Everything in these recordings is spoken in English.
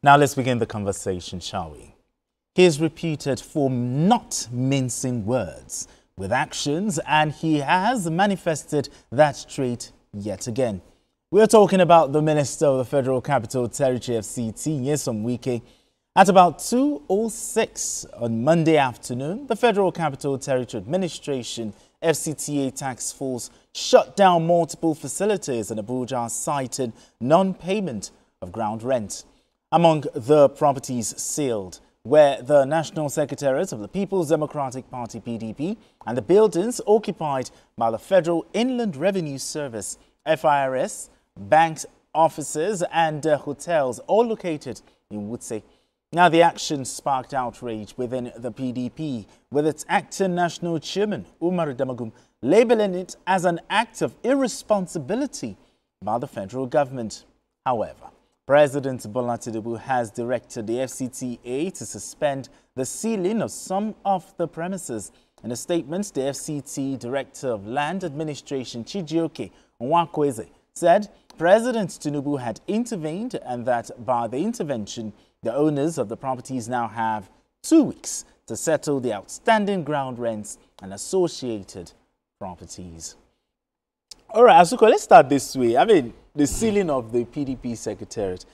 Now let's begin the conversation, shall we? He is reputed for not mincing words with actions, and he has manifested that trait yet again. We're talking about the Minister of the Federal Capital Territory, FCT, Nyesom Wike. At about 2:06 on Monday afternoon, the Federal Capital Territory Administration FCTA task force shut down multiple facilities in Abuja, citing non-payment of ground rent. Among the properties sealed were the National Secretariat of the People's Democratic Party (PDP) and the buildings occupied by the Federal Inland Revenue Service (FIRS), banks, offices and hotels, all located in Wutse. Now, the action sparked outrage within the PDP, with its acting national chairman, Umar Damagum, labeling it as an act of irresponsibility by the federal government. However, President Bola Tinubu has directed the FCTA to suspend the sealing of some of the premises. In a statement, the FCT Director of Land Administration, Chijioke Nwakweze, said President Tinubu had intervened and that by the intervention, the owners of the properties now have 2 weeks to settle the outstanding ground rents and associated properties. All right, Asuko, let's start this way. I mean, the sealing of the PDP Secretariat.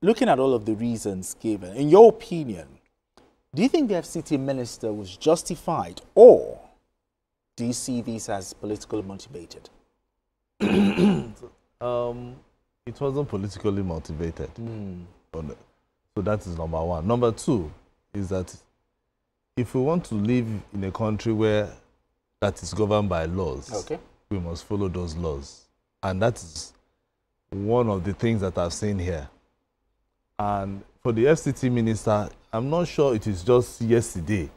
Looking at all of the reasons given, in your opinion, do you think the FCT minister was justified, or do you see this as politically motivated? It wasn't politically motivated. So that is number one. Number two is that if we want to live in a country where that is governed by laws, we must follow those laws. And that is one of the things that I've seen here. And for the FCT minister, I'm not sure it is just yesterday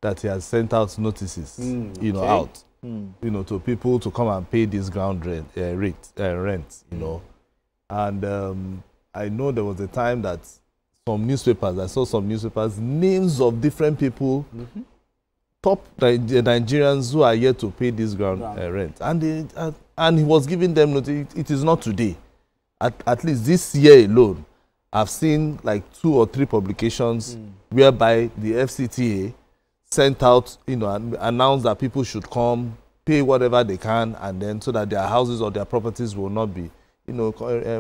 that he has sent out notices, out, to people to come and pay this ground rent, And I know there was a time that I saw some newspapers, names of different people, top Nigerians who are yet to pay this ground rent. And he was giving them notice. It is not today. At least this year alone, I've seen like 2 or 3 publications whereby the FCTA sent out, and announced that people should come, pay whatever they can, and then so that their houses or their properties will not be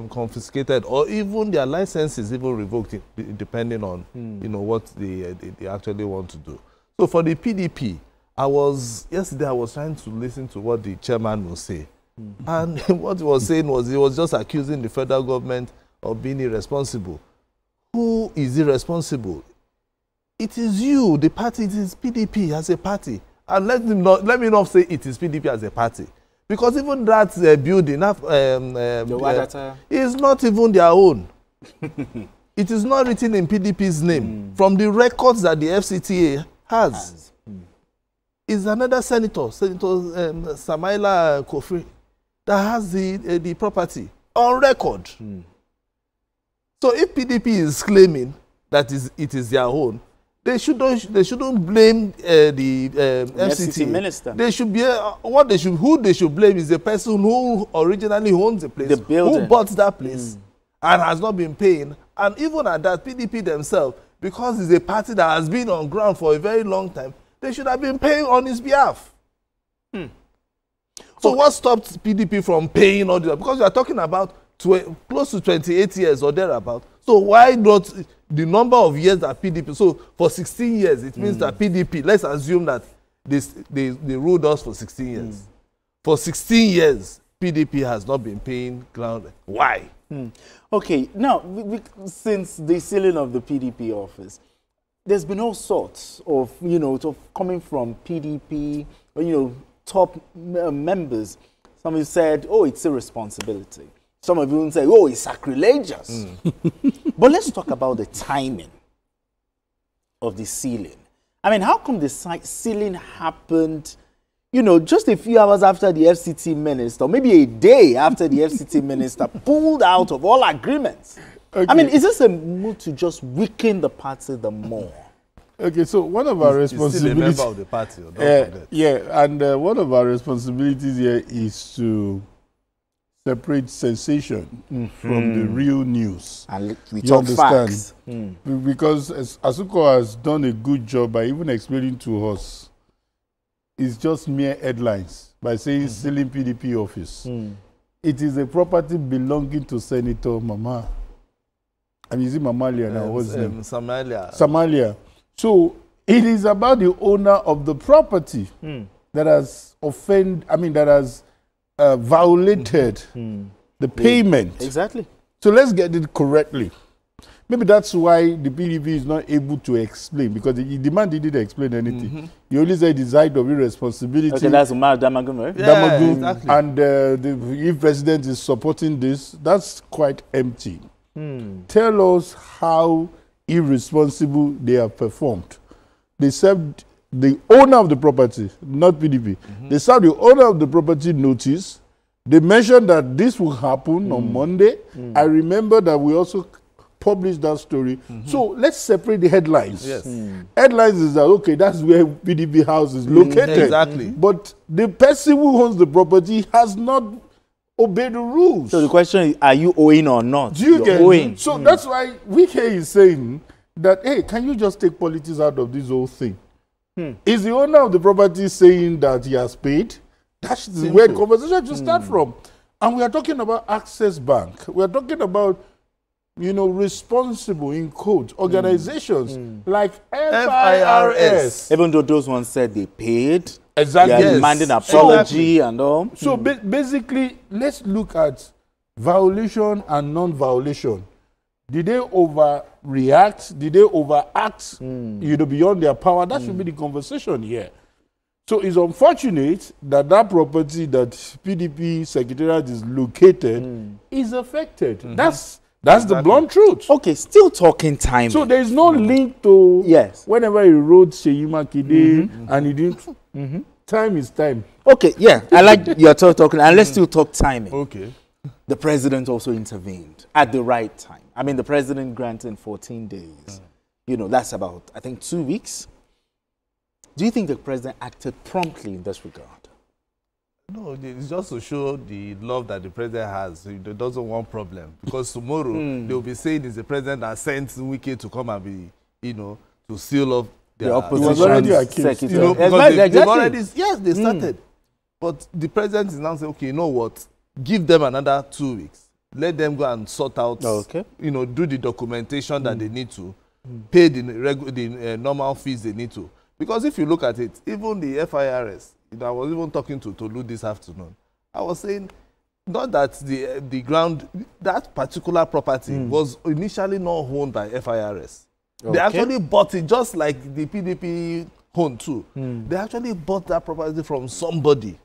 confiscated, or even their licenses even revoked, depending on what they actually want to do. So for the PDP, yesterday I was trying to listen to what the chairman will say, and what he was saying was he was just accusing the federal government of being irresponsible. Who is irresponsible? It is you, the party. It is PDP as a party, and let me not say it is PDP as a party. Because even that building is not even their own. It is not written in PDP's name. From the records that the FCTA has. Is another Senator Samaila Kofi, that has the property on record. So if PDP is claiming that it is their own, they shouldn't blame the FCT minister. They should be who they should blame is the person who originally owns the place, who bought that place and has not been paying. And even at that, PDP themselves, because it's a party that has been on ground for a very long time, they should have been paying on his behalf. So what stopped PDP from paying all this? Because we are talking about close to 28 years or thereabout. So why not the number of years that PDP, so for 16 years, it means that PDP, let's assume that they ruled us for 16 years. For 16 years, PDP has not been paying ground. Why? Okay, now, since the sealing of the PDP office, there's been all sorts of, coming from PDP, top members. Some have said, oh, it's irresponsibility. Some of you say, oh, it's sacrilegious. But let's talk about the timing of the sealing. I mean, how come the sealing happened, just a few hours after the FCT minister, maybe a day after the FCT minister pulled out of all agreements? I mean, is this a move to just weaken the party the more? Okay, so one of our responsibilities... Still a member of the party, don't forget. Yeah, and one of our responsibilities here is to separate sensation from the real news. And we You talk understand? facts. Because Asuko has done a good job by even explaining to us, it's just mere headlines by saying stealing PDP office. It is a property belonging to Senator Mama. I mean, is it Mamalia now? What's his name? Somalia. Somalia. So it is about the owner of the property that has that has violated the payment. Exactly. So let's get it correctly. Maybe that's why the PDP is not able to explain, because the demand didn't explain anything. He only said the side of irresponsibility. Okay, that's Umar Damagum, right? Damagum, exactly. And if president is supporting this, that's quite empty. Tell us how irresponsible they have performed. They served the owner of the property, not PDP. They served the owner of the property notice. They mentioned that this will happen on Monday. I remember that we also published that story. So let's separate the headlines. Yes. Headlines is that, okay, that's where PDP house is located. Exactly. But the person who owns the property has not obeyed the rules. So the question is, are you owing or not? Do you You're get owing. it? So that's why Wike is saying that, hey, can you just take politics out of this whole thing? Is the owner of the property saying that he has paid? That's where the conversation should start from. And we are talking about Access Bank. We are talking about, responsible, in quotes, organizations like FIRS. Even though those ones said they paid, Exactly. they are Yes. demanding apology and all. So basically, let's look at violation and non-violation. Did they overreact? Did they overact? Beyond their power? That should be the conversation here. So it's unfortunate that that property that PDP Secretariat is located is affected. That's the blunt truth. Okay, still talking timing. So there is no link to whenever he wrote Seyi Makinde and he didn't. Time is time. Okay, yeah, I like your talking, and let's still talk timing. Okay. The president also intervened at the right time. I mean, the president granted 14 days. That's about, I think, 2 weeks. Do you think the president acted promptly in this regard? No, it's just to show the love that the president has. He doesn't want problem. Because tomorrow, they'll be saying it's the president that sent Wike to come and be, to seal off The opposition. He was already accused. Because they've already, they started. But the president is now saying, okay, you know what? Give them another 2 weeks. Let them go and sort out, do the documentation that they need to, pay the normal fees they need to. Because if you look at it, even the FIRS, I was even talking to Tolu this afternoon. I was saying, not that the ground, that particular property was initially not owned by FIRS. They actually bought it just like the PDP owned too. They actually bought that property from somebody.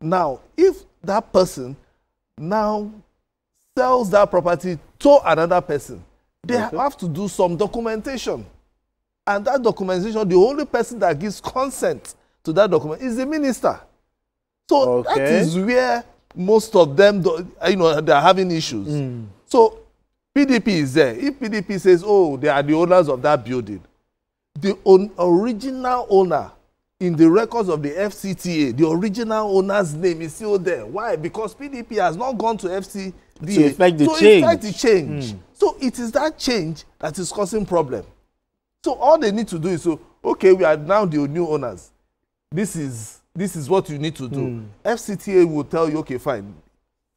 Now, if that person now sells that property to another person, they have to do some documentation. And that documentation, the only person that gives consent to that document is the minister. So that is where most of them, they are having issues. So PDP is there. If PDP says, oh, they are the owners of that building, the original owner in the records of the FCTA, the original owner's name is still there. Why? Because PDP has not gone to FCTA to effect the change. So it is that change that is causing problem. So all they need to do is, okay, we are now the new owners. This is what you need to do. FCTA will tell you, okay, fine,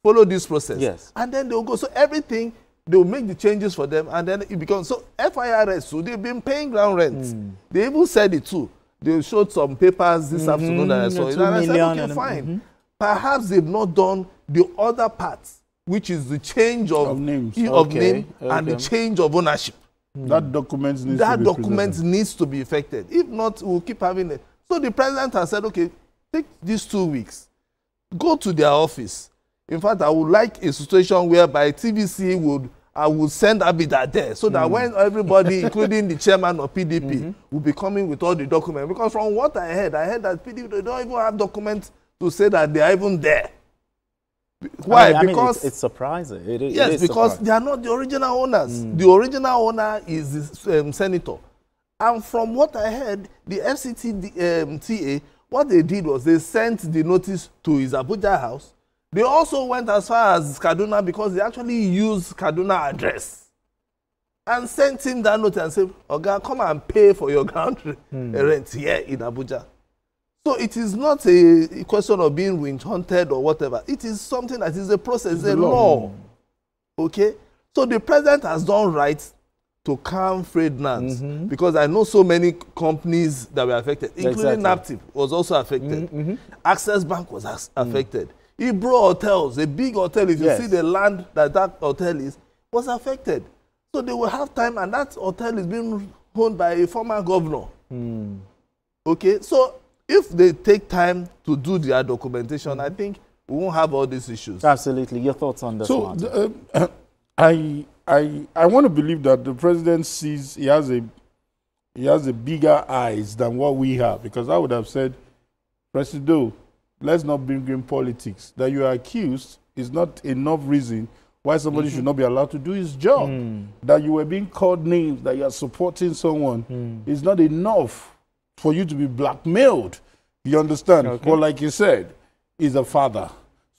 follow this process. Yes. And then they'll go. So everything, they'll make the changes for them, and then it becomes, so FIRS, so they've been paying ground rent. They even said it too. They showed some papers this afternoon that I saw it. And I said, okay, fine. Perhaps they've not done the other part, which is the change of name and the change of ownership. That document needs to be effected. If not, we'll keep having it. So the president has said, okay, take these 2 weeks, go to their office. In fact, I would like a situation whereby TVC would send Abida there, so that when everybody, including the chairman of PDP, will be coming with all the documents. Because from what I heard that PDP, they don't even have documents to say that they are even there. Why? Because it's surprising. Yes, because they are not the original owners. The original owner is the senator. And from what I heard, the FCT TA, what they did was they sent the notice to his Abuja house. They also went as far as Kaduna because they actually used Kaduna address and sent him that note and said, Oga, come and pay for your ground rent here in Abuja. So it is not a question of being winch hunted or whatever. It is something that is a process, it's a law. Okay? So the president has done right to calm Ferdinand because I know so many companies that were affected, including NAPTIP was also affected. Access Bank was affected. Ibro Hotels, a big hotel, if you see the land that hotel is, was affected. So they will have time, and that hotel is being owned by a former governor. Okay, so if they take time to do their documentation, I think we won't have all these issues. Absolutely. Your thoughts on this? So I want to believe that the president sees he has a bigger eyes than what we have, because I would have said, Presido, let's not bring in politics. That you are accused is not enough reason why somebody should not be allowed to do his job. That you were being called names, that you are supporting someone is not enough for you to be blackmailed. You understand? But like you said, he's a father.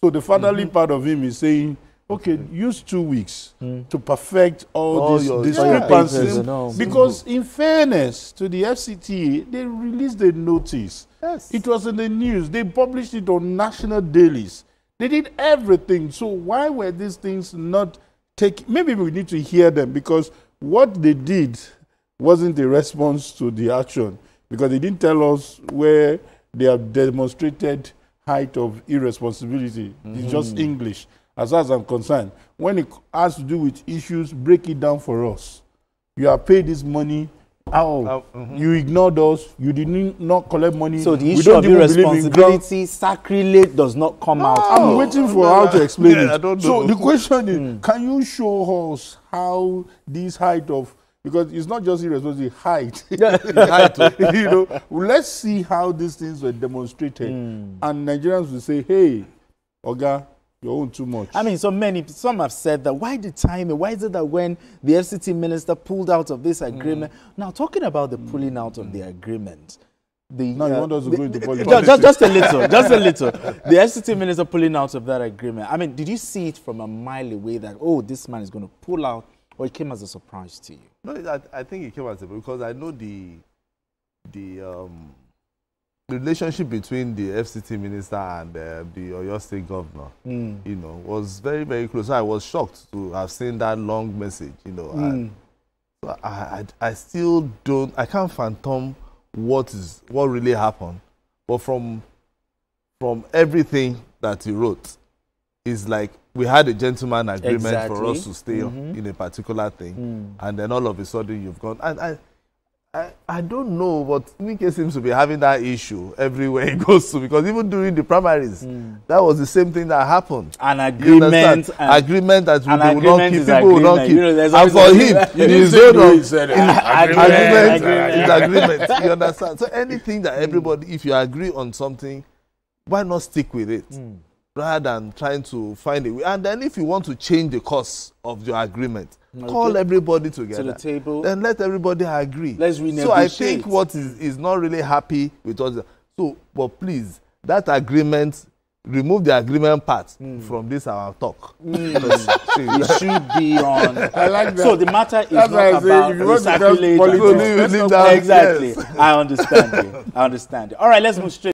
So the fatherly part of him is saying, okay, use 2 weeks to perfect all these discrepancies. Because in fairness to the FCT, they released a notice. It was in the news. They published it on national dailies. They did everything. So why were these things not taken? Maybe we need to hear them, because what they did wasn't a response to the action, because they didn't tell us where they have demonstrated height of irresponsibility. It's just English. As far as I'm concerned, when it has to do with issues, break it down for us. You have paid this money. You ignored us. You did not collect money. So the issue of irresponsibility, sacrilege does not come out. I'm waiting for how to explain it. I don't know. So the question is, can you show us how this height of, because it's not just irresponsibility, height. You know, let's see how these things were demonstrated. And Nigerians will say, hey, Oga, you own too much. I mean, some have said that why the timing? Why is it that when the FCT minister pulled out of this agreement? Now, talking about the pulling out of the agreement, now you want us to go into politics? Just a little, just a little. The FCT minister pulling out of that agreement. I mean, did you see it from a mile away that, oh, this man is going to pull out, or it came as a surprise to you? No, I think it came as a surprise because I know the relationship between the FCT minister and the Oyo State governor, you know, was very, very close. So I was shocked to have seen that long message, you know. And so I still don't, I can't fathom what really happened. But from everything that he wrote, it's like we had a gentleman agreement for us to stay in a particular thing, and then all of a sudden you've gone. And I don't know, but Nike seems to be having that issue everywhere he goes to, because even during the primaries, that was the same thing that happened. An agreement. Agreement that they will not keep, people will not keep. You know, and for him, in his zone of agreement is agreement. You understand? So anything that everybody, if you agree on something, why not stick with it? Rather than trying to find a way. And then if you want to change the course of your agreement, call everybody together. To the table. Then let everybody agree. Let's renegotiate. So I think what is not really happy with us. So, but please, that agreement, remove the agreement part from this our talk. It should be on. I like that. So the matter is not about the sacrilege. Exactly. I understand you. I understand you. All right, let's move straight.